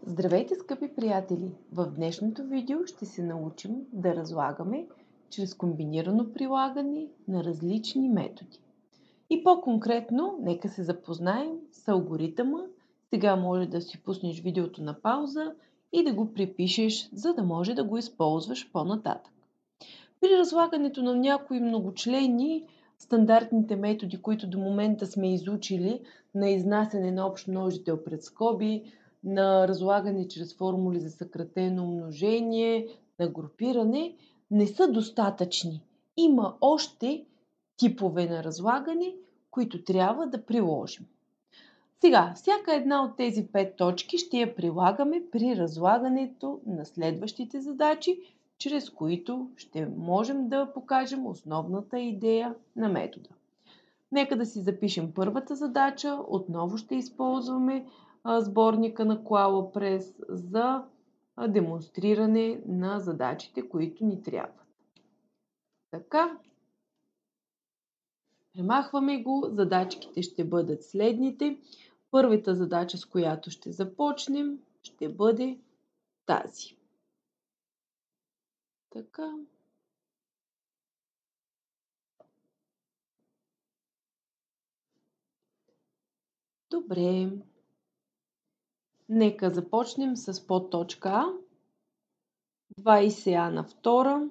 Здравейте, скъпи приятели! В днешното видео ще се научим да разлагаме чрез комбинирано прилагане на различни методи. И по-конкретно, нека се запознаем с алгоритъма. Сега може да си пуснеш видеото на пауза и да го припишеш, за да може да го използваш по-нататък. При разлагането на някои многочлени, стандартните методи, които до момента сме изучили, на изнасяне на общ множител пред скоби, на разлагане чрез формули за съкратено умножение, на групиране, не са достатъчни. Има още типове на разлагане, които трябва да приложим. Сега, всяка една от тези 5 точки ще я прилагаме при разлагането на следващите задачи, чрез които ще можем да покажем основната идея на метода. Нека да си запишем първата задача. Отново ще използваме сборника на Коала Прес за демонстриране на задачите, които ни трябват. Така, премахваме го. Задачките ще бъдат следните. Първата задача, с която ще започнем, ще бъде тази. Така. Добре. Нека започнем с подточка А. 20А на втора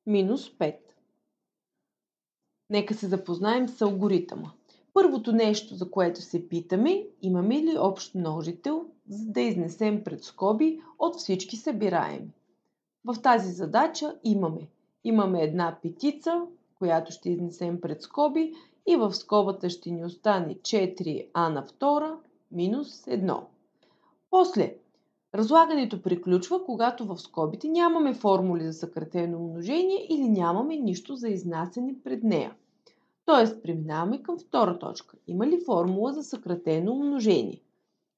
минус 5. Нека се запознаем с алгоритъма. Първото нещо, за което се питаме, имаме ли общ множител, за да изнесем пред скоби от всички събираеми. В тази задача имаме една петица, която ще изнесем пред скоби и в скобата ще ни остане 4а на втора минус 1. После, разлагането приключва, когато в скобите нямаме формули за съкратено умножение или нямаме нищо за изнасяне пред нея. Тоест, преминаваме към втора точка. Има ли формула за съкратено умножение?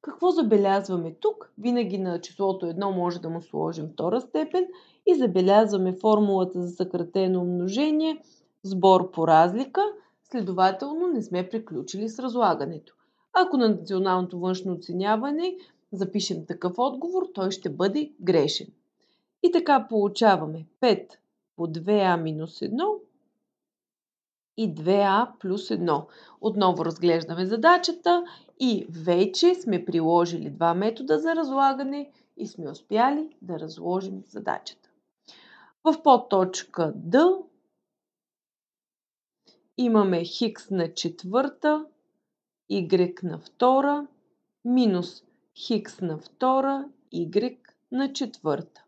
Какво забелязваме тук? Винаги на числото 1 може да му сложим втора степен и забелязваме формулата за съкратено умножение, сбор по разлика, следователно не сме приключили с разлагането. Ако на националното външно оценяване запишем такъв отговор, той ще бъде грешен. И така получаваме 5 по 2а минус 1 и 2а плюс 1. Отново разглеждаме задачата и вече сме приложили два метода за разлагане и сме успяли да разложим задачата. В подточка Д имаме хикс на четвърта, y на втора, минус хикс на втора, y на четвърта.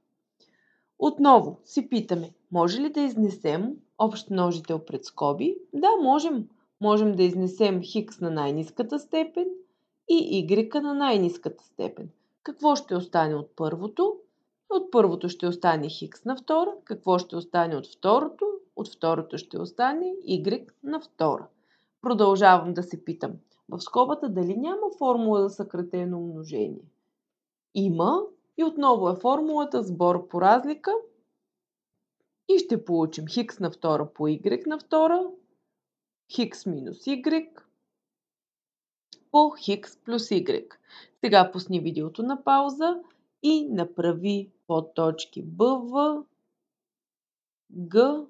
Отново си питаме, може ли да изнесем общ множител пред скоби? Да, можем. Можем да изнесем хикс на най-ниската степен и y на най-ниската степен. Какво ще остане от първото? От първото ще остане хикс на втора. Какво ще остане от второто? От второто ще остане y на втора. Продължавам да се питам. В скобата дали няма формула за съкратено умножение? Има. И отново е формулата сбор по разлика. И ще получим хикс на втора по y на втора, хикс минус y по хикс плюс y. Сега пусни видеото на пауза и направи подточки БВ, Г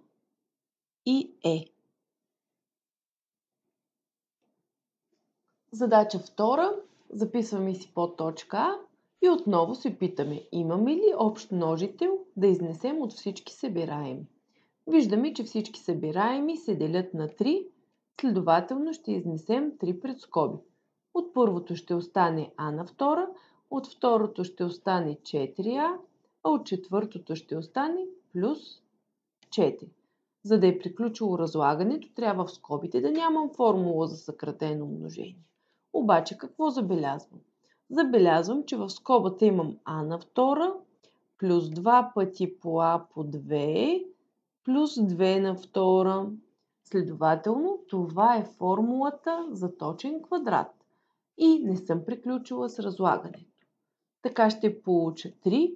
и Е. Задача втора. Записваме си подточка А и отново се питаме, имаме ли общ множител да изнесем от всички събираеми. Виждаме, че всички събираеми се делят на 3, следователно ще изнесем 3 пред скоби. От първото ще остане А на втора, от второто ще остане 4А, а от четвъртото ще остане плюс 4. За да е приключило разлагането, трябва в скобите да нямам формула за съкратено умножение. Обаче какво забелязвам? Забелязвам, че в скобата имам А на втора, плюс 2 пъти по А по 2, плюс 2 на втора. Следователно, това е формулата за точен квадрат. И не съм приключила с разлагането. Така ще получа 3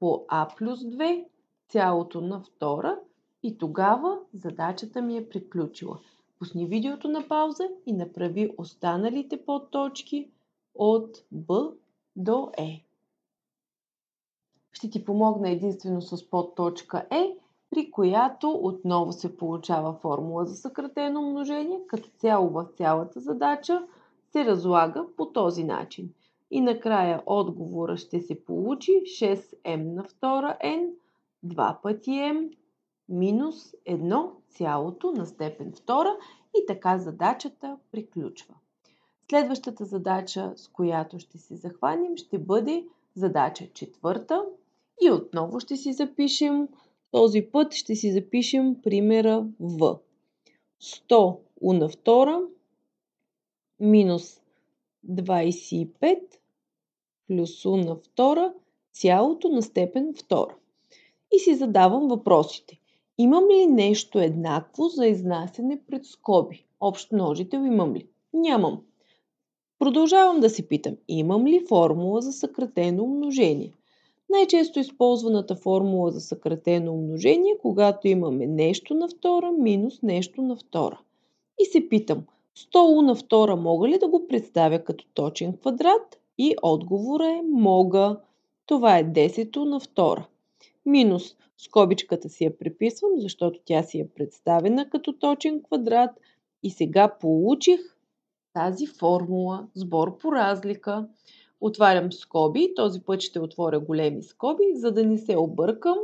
по А плюс 2, цялото на втора и тогава задачата ми е приключила. Пусни видеото на пауза и направи останалите подточки от Б до Е. Ще ти помогна единствено с подточка Е, при която отново се получава формула за съкратено умножение. Като цяло в цялата задача се разлага по този начин. И накрая отговора ще се получи 6m на втора n, 2 пъти m, минус 1 цялото на степен втора и така задачата приключва. Следващата задача, с която ще се захванем, ще бъде задача четвърта. И отново ще си запишем, този път ще си запишем примера В. 100 у на втора минус 25 плюс у на втора цялото на степен втора. И си задавам въпросите. Имам ли нещо еднакво за изнасяне пред скоби? Общ множител имам ли? Нямам. Продължавам да се питам, имам ли формула за съкратено умножение? Най-често използваната формула за съкратено умножение, когато имаме нещо на втора минус нещо на втора. И се питам, 100 на втора мога ли да го представя като точен квадрат? И отговора е мога. Това е 10 на втора. Минус скобичката си я преписвам, защото тя си е представена като точен квадрат. И сега получих тази формула, сбор по разлика. Отварям скоби, този път ще отворя големи скоби, за да не се объркам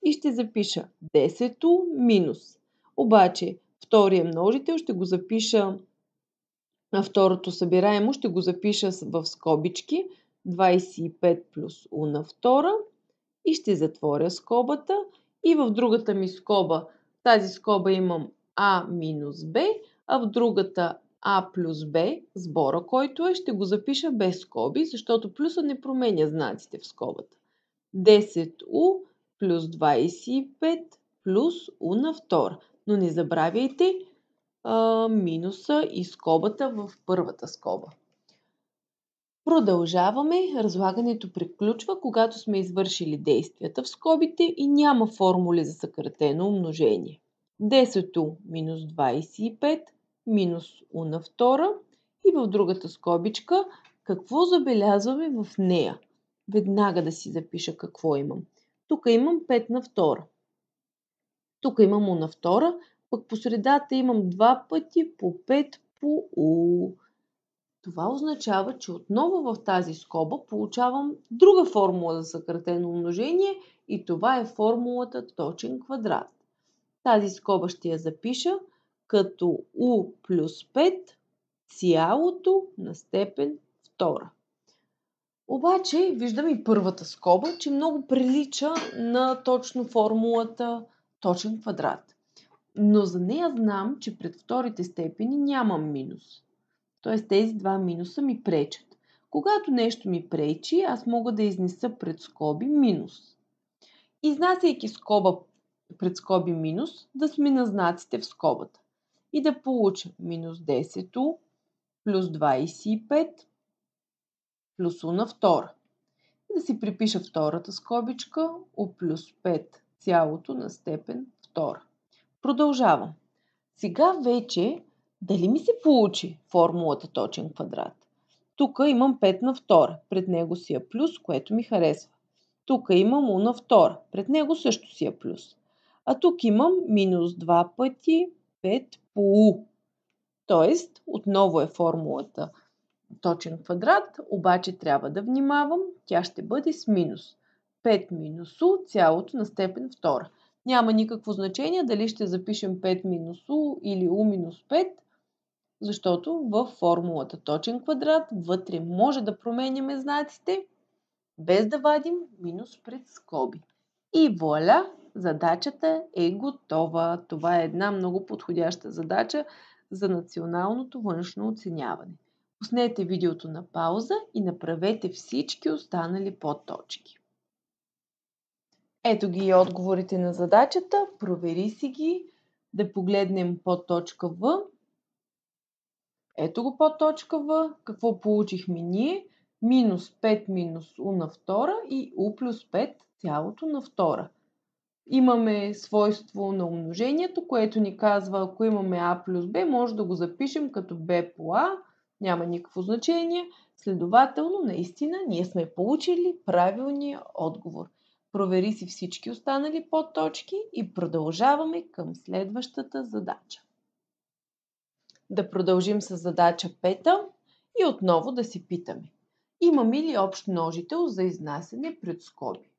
и ще запиша 10 минус. Обаче втория множител ще го запиша, на второто събираемо ще го запиша в скобички 25 плюс у на втора и ще затворя скобата и в другата ми скоба, в тази скоба имам А минус Б, а в другата А плюс Б, сбора, който ще го запиша без скоби, защото плюса не променя знаците в скобата. 10u плюс 25 плюс u на втора. Но не забравяйте минуса и скобата в първата скоба. Продължаваме. Разлагането приключва, когато сме извършили действията в скобите и няма формули за съкратено умножение. 10 минус 25 минус у на втора и в другата скобичка какво забелязваме в нея. Веднага да си запиша какво имам. Тук имам 5 на втора. Тук имам у на втора, пък по средата имам 2 пъти по 5 по у. Това означава, че отново в тази скоба получавам друга формула за съкратено умножение и това е формулата точен квадрат. Тази скоба ще я запиша като u плюс 5 цялото на степен втора. Обаче виждам и първата скоба, че много прилича на точно формулата точен квадрат. Но за нея знам, че пред вторите степени нямам минус. Т.е. тези два минуса ми пречат. Когато нещо ми пречи, аз мога да изнеса пред скоби минус. Изнасяйки скоба пред скоби минус, да смена знаците в скобата. И да получа минус 10 плюс 25 плюс у на втора. И да си припиша втората скобичка у плюс 5 цялото на степен втора. Продължавам. Сега вече дали ми се получи формулата точен квадрат? Тук имам 5 на втора, пред него си е плюс, което ми харесва. Тук имам у на втора, пред него също си е плюс. А тук имам минус 2 пъти 5 по у. Тоест, отново е формулата точен квадрат, обаче трябва да внимавам, тя ще бъде с минус. 5 минус у цялото на степен втора. Няма никакво значение дали ще запишем 5 минус у или у минус 5, защото във формулата точен квадрат вътре може да променяме знаците, без да вадим минус пред скоби. И вуаля, задачата е готова. Това е една много подходяща задача за националното външно оценяване. Пуснете видеото на пауза и направете всички останали подточки. Ето ги и отговорите на задачата. Провери си ги. Да погледнем подточка В. Ето го подточка В. Какво получихме ние? Минус 5 минус у на втора и у плюс 5 цялото на втора. Имаме свойство на умножението, което ни казва, ако имаме А плюс Б, може да го запишем като Б по А, няма никакво значение. Следователно, наистина, ние сме получили правилния отговор. Провери си всички останали подточки и продължаваме към следващата задача. Да продължим с задача 5 и отново да си питаме. Имаме ли общ множител за изнасяне пред скоби?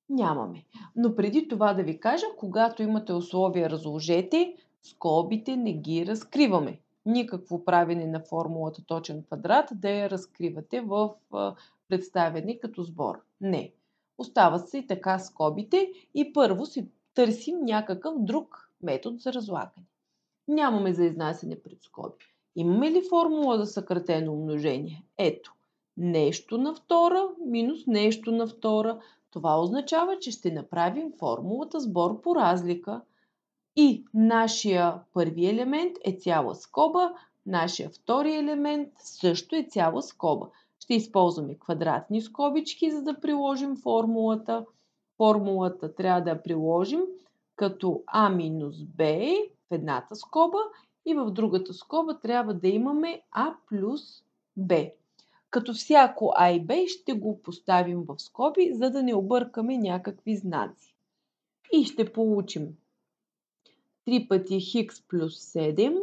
Нямаме. Но преди това да ви кажа, когато имате условия разложете, скобите не ги разкриваме. Никакво правене на формулата точен квадрат да я разкривате в представяне като сбор. Не. Остават се и така скобите и първо си търсим някакъв друг метод за разлагане. Нямаме за изнасяне пред скоби. Имаме ли формула за съкратено умножение? Ето. Нещо на втора минус нещо на втора. Това означава, че ще направим формулата сбор по разлика. И нашия първи елемент е цяла скоба, нашия втори елемент също е цяла скоба. Ще използваме квадратни скобички, за да приложим формулата. Формулата трябва да я приложим като А минус Б в едната скоба и в другата скоба трябва да имаме А плюс Б. Като всяко А и Б ще го поставим в скоби, за да не объркаме някакви знаци. И ще получим 3 пъти хикс плюс 7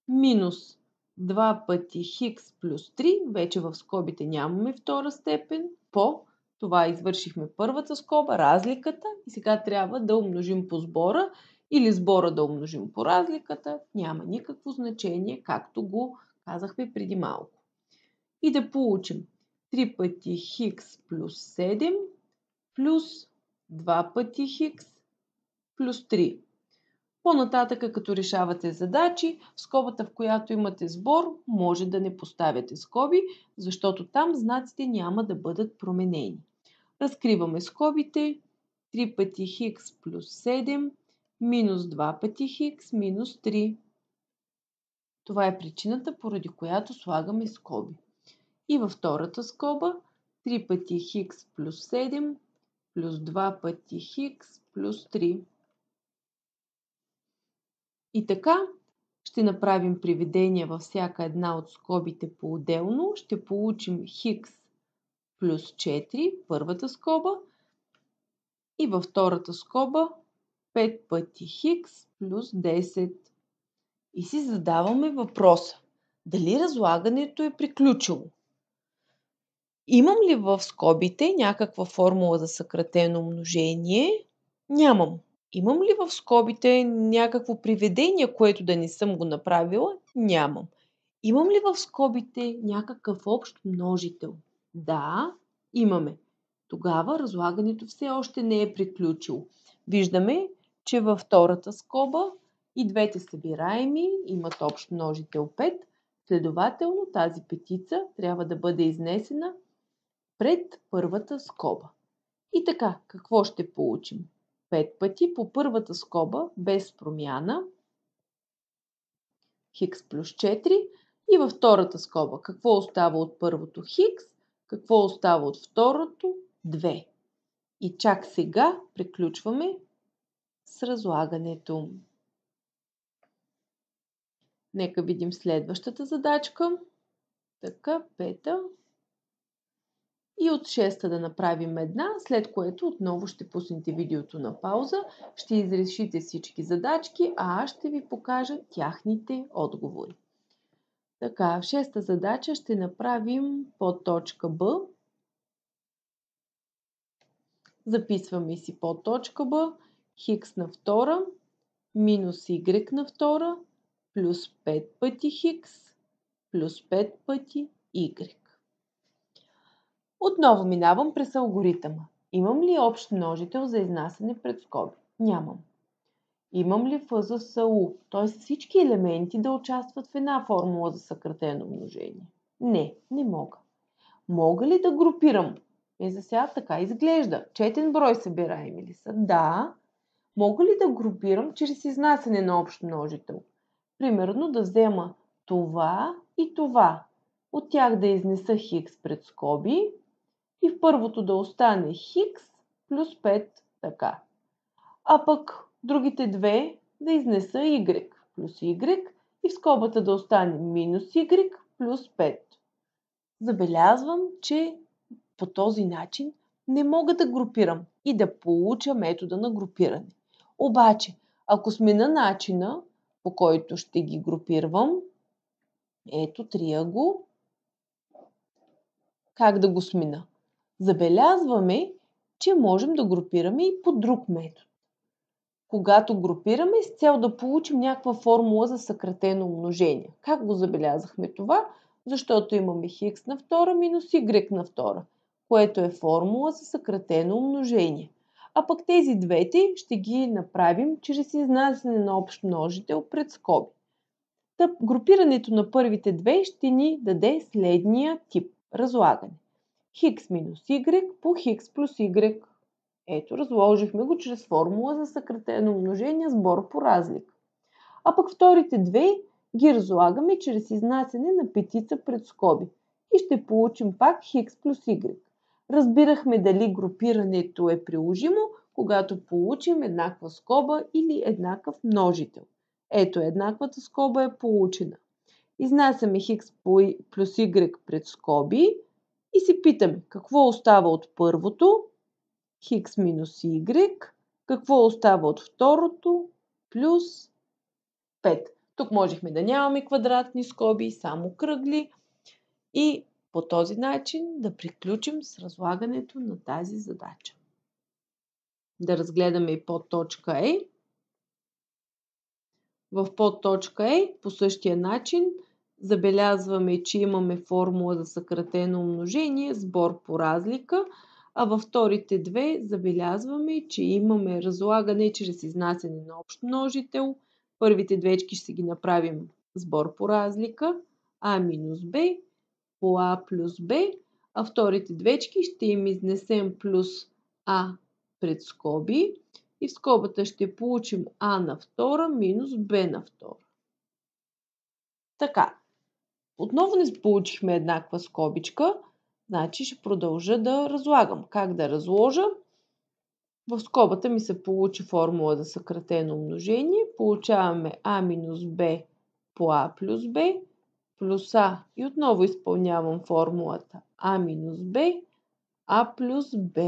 минус 2 пъти хикс плюс 3. Вече в скобите нямаме втора степен. По това извършихме първата скоба, разликата. И сега трябва да умножим по сбора или сбора да умножим по разликата. Няма никакво значение, както го казахме преди малко. И да получим 3 пъти хикс плюс 7 плюс 2 пъти хикс плюс 3. По-нататък, като решавате задачи, в скобата, в която имате сбор, може да не поставяте скоби, защото там знаците няма да бъдат променени. Разкриваме скобите. 3 пъти хикс плюс 7 минус 2 пъти хикс минус 3. Това е причината, поради която слагаме скоби. И във втората скоба 3 пъти хикс плюс 7 плюс 2 пъти хикс плюс 3. И така ще направим приведение във всяка една от скобите по-отделно. Ще получим хикс плюс 4, първата скоба, и във втората скоба 5 пъти хикс плюс 10. И си задаваме въпроса, дали разлагането е приключило? Имам ли в скобите някаква формула за съкратено умножение? Нямам. Имам ли в скобите някакво приведение, което да не съм го направила? Нямам. Имам ли в скобите някакъв общ множител? Да, имаме. Тогава разлагането все още не е приключило. Виждаме, че във втората скоба и двете събираеми имат общ множител 5. Следователно тази петица трябва да бъде изнесена пред първата скоба. И така, какво ще получим? 5 пъти по първата скоба без промяна, хикс плюс 4, и във втората скоба какво остава от първото хикс, какво остава от второто 2. И чак сега приключваме с разлагането. Нека видим следващата задачка. Така, 5. И от 6 да направим една, след което отново ще пуснете видеото на пауза, ще изрешите всички задачки, а аз ще ви покажа тяхните отговори. Така, в 6-та задача ще направим подточка Б. Записваме си подточка Б, хикс на втора, минус y на втора, плюс 5 пъти хикс, плюс 5 пъти y. Отново минавам през алгоритъма. Имам ли общ множител за изнасяне пред скоби? Нямам. Имам ли ФЗСУ, т.е. всички елементи да участват в една формула за съкратено умножение? Не, не мога. Мога ли да групирам? За сега така изглежда. Четен брой събираеми ли са? Да. Мога ли да групирам чрез изнасяне на общ множител? Примерно да взема това и това. От тях да изнеса хикс пред скоби и в първото да остане хикс плюс 5, така. а пък другите две да изнеса y плюс y и в скобата да остане минус y плюс 5. Забелязвам, че по този начин не мога да групирам и да получа метода на групиране. Обаче, ако смена начина, по който ще ги групирам, ето трия го, как да го смена? Забелязваме, че можем да групираме и по друг метод. Когато групираме с цел да получим някаква формула за съкратено умножение. Как го забелязахме това? Защото имаме х на втора минус y на втора, което е формула за съкратено умножение. А пък тези двете ще ги направим чрез изнасяне на общ множител пред скоби. Групирането на първите две ще ни даде следния тип разлагане. Х минус y по х плюс y. Ето, разложихме го чрез формула за съкратено умножение сбор по разлика. А пък вторите две ги разлагаме чрез изнасяне на петица пред скоби. И ще получим пак х плюс y. Разбирахме дали групирането е приложимо, когато получим еднаква скоба или еднакъв множител. Ето, еднаквата скоба е получена. Изнасяме х плюс y пред скоби и се питаме какво остава от първото, х минус y, какво остава от второто, плюс 5. Тук можехме да нямаме квадратни скоби, само кръгли и по този начин да приключим с разлагането на тази задача. Да разгледаме и подточка Е. В подточка Е по същия начин забелязваме, че имаме формула за съкратено умножение, сбор по разлика, а във вторите две забелязваме, че имаме разлагане чрез изнасяне на общ множител. Първите двечки ще ги направим сбор по разлика, а минус б по а плюс б, а вторите двечки ще им изнесем плюс а пред скоби и в скобата ще получим а на втора минус б на втора. Така, отново не получихме еднаква скобичка, значи ще продължа да разлагам. Как да разложа? В скобата ми се получи формула за съкратено умножение. Получаваме а минус б по а плюс б плюс а. И отново изпълнявам формулата а минус б, а плюс б.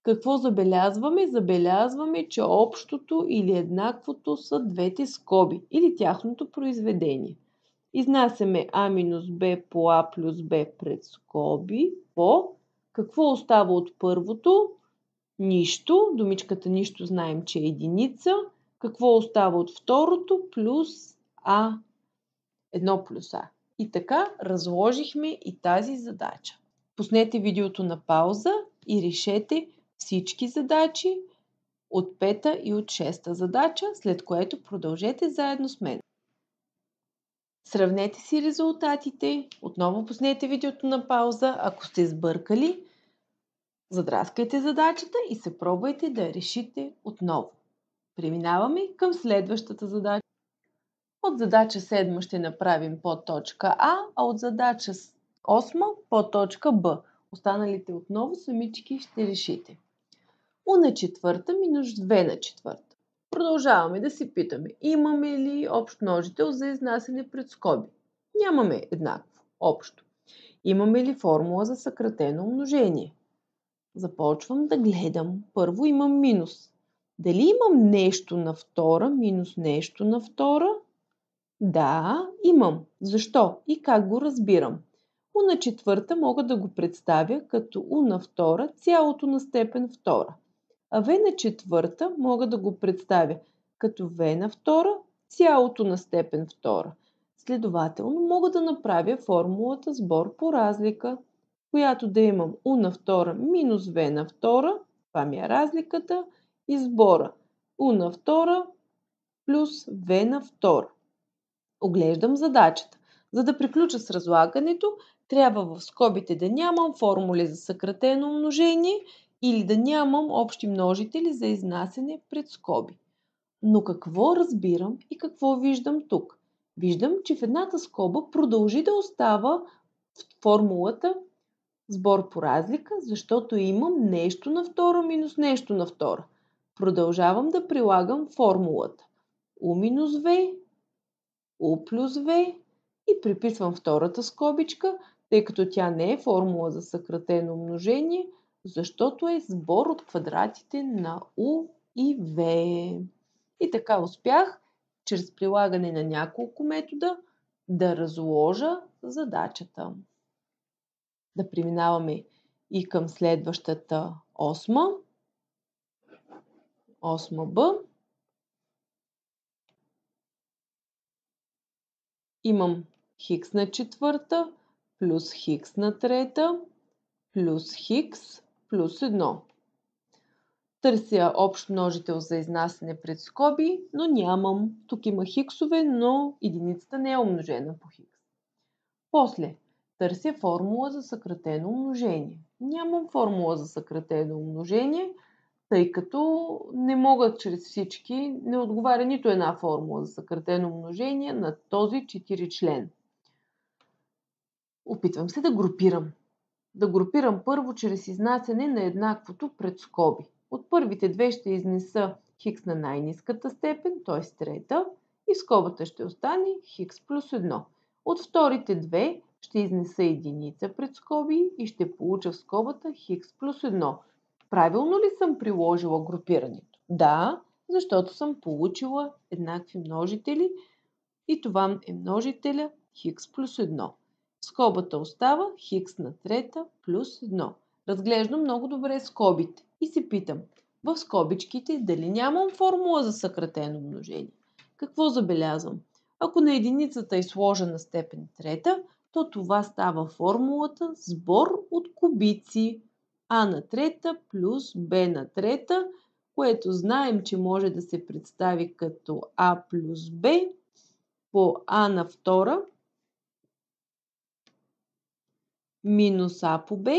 Какво забелязваме? Забелязваме, че общото или еднаквото са двете скоби или тяхното произведение. Изнасяме а минус б по а плюс б пред скоби по какво остава от първото? Нищо. Думичката нищо знаем, че е единица. Какво остава от второто? Плюс а. Едно плюс а. И така разложихме и тази задача. Пуснете видеото на пауза и решете всички задачи от пета и от шеста задача, след което продължете заедно с мен. Сравнете си резултатите, отново пуснете видеото на пауза, ако сте сбъркали, задраскайте задачата и се пробвайте да я решите отново. Преминаваме към следващата задача. От задача 7 ще направим подточка А, а от задача 8 подточка Б. Останалите отново самички ще решите. У на четвърта минус 2 на четвърта. Продължаваме да си питаме, имаме ли общ множител за изнасяне пред скоби? Нямаме еднакво, общо. Имаме ли формула за съкратено умножение? Започвам да гледам. Първо имам минус. Дали имам нещо на втора минус нещо на втора? Да, имам. Защо и как го разбирам? У на четвърта мога да го представя като у на втора цялото на степен втора. А v на четвърта мога да го представя като v на втора цялото на степен втора. Следователно мога да направя формулата сбор по разлика, която да имам u на втора минус v на втора, това ми е разликата, и сбора u на втора плюс v на втора. Оглеждам задачата. За да приключа с разлагането, трябва в скобите да нямам формули за съкратено умножение или да нямам общи множители за изнасяне пред скоби. Но какво разбирам и какво виждам тук? Виждам, че в едната скоба продължи да остава формулата сбор по разлика, защото имам нещо на втора минус нещо на втора. Продължавам да прилагам формулата u минус v, u плюс v и приписвам втората скобичка, тъй като тя не е формула за съкратено умножение, защото е сбор от квадратите на u и v. И така успях, чрез прилагане на няколко метода, да разложа задачата. Да преминаваме и към следващата осма. Осма Б. Имам хикс на четвърта плюс хикс на трета плюс хикс плюс 1. Търся общ множител за изнасяне пред скоби, но нямам. Тук има хиксове, но единицата не е умножена по хикс. После търся формула за съкратено умножение. Нямам формула за съкратено умножение, тъй като не могат чрез всички, не отговаря нито една формула за съкратено умножение на този 4 член. Опитвам се да групирам. Да групирам първо чрез изнасяне на еднаквото пред скоби. От първите две ще изнеса хикс на най-ниската степен, т.е. трета, и в скобата ще остане хикс плюс 1. От вторите две ще изнеса единица пред скоби и ще получа в скобата хикс плюс 1. Правилно ли съм приложила групирането? Да, защото съм получила еднакви множители и това е множителя хикс плюс 1. В скобата остава хикс на трета плюс 1. Разглеждам много добре скобите и се питам в скобичките дали нямам формула за съкратено умножение. Какво забелязвам? Ако на единицата е сложена степен трета, то това става формулата сбор от кубици. А на трета плюс Б на трета, което знаем, че може да се представи като А плюс Б по А на втора минус А по Б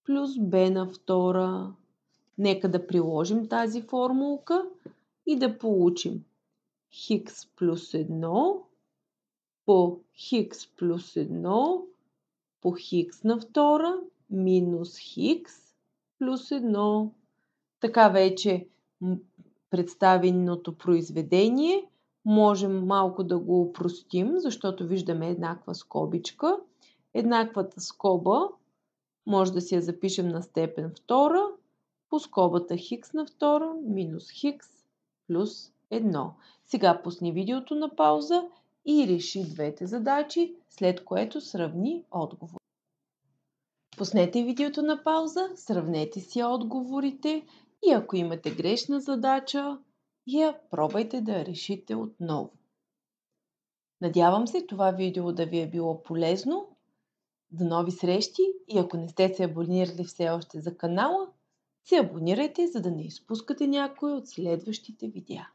плюс Б на втора. Нека да приложим тази формулка и да получим хикс плюс 1 по хикс плюс 1 по хикс на втора минус хикс плюс 1. Така вече представеното произведение можем малко да го опростим, защото виждаме еднаква скобичка. Еднаквата скоба може да си я запишем на степен втора по скобата хикс на втора минус хикс плюс 1. Сега пусни видеото на пауза и реши двете задачи, след което сравни отговор. Пуснете видеото на пауза, сравнете си отговорите и ако имате грешна задача, я пробайте да я решите отново. Надявам се това видео да ви е било полезно. До нови срещи и ако не сте се абонирали все още за канала, се абонирайте, за да не изпускате някои от следващите видеа.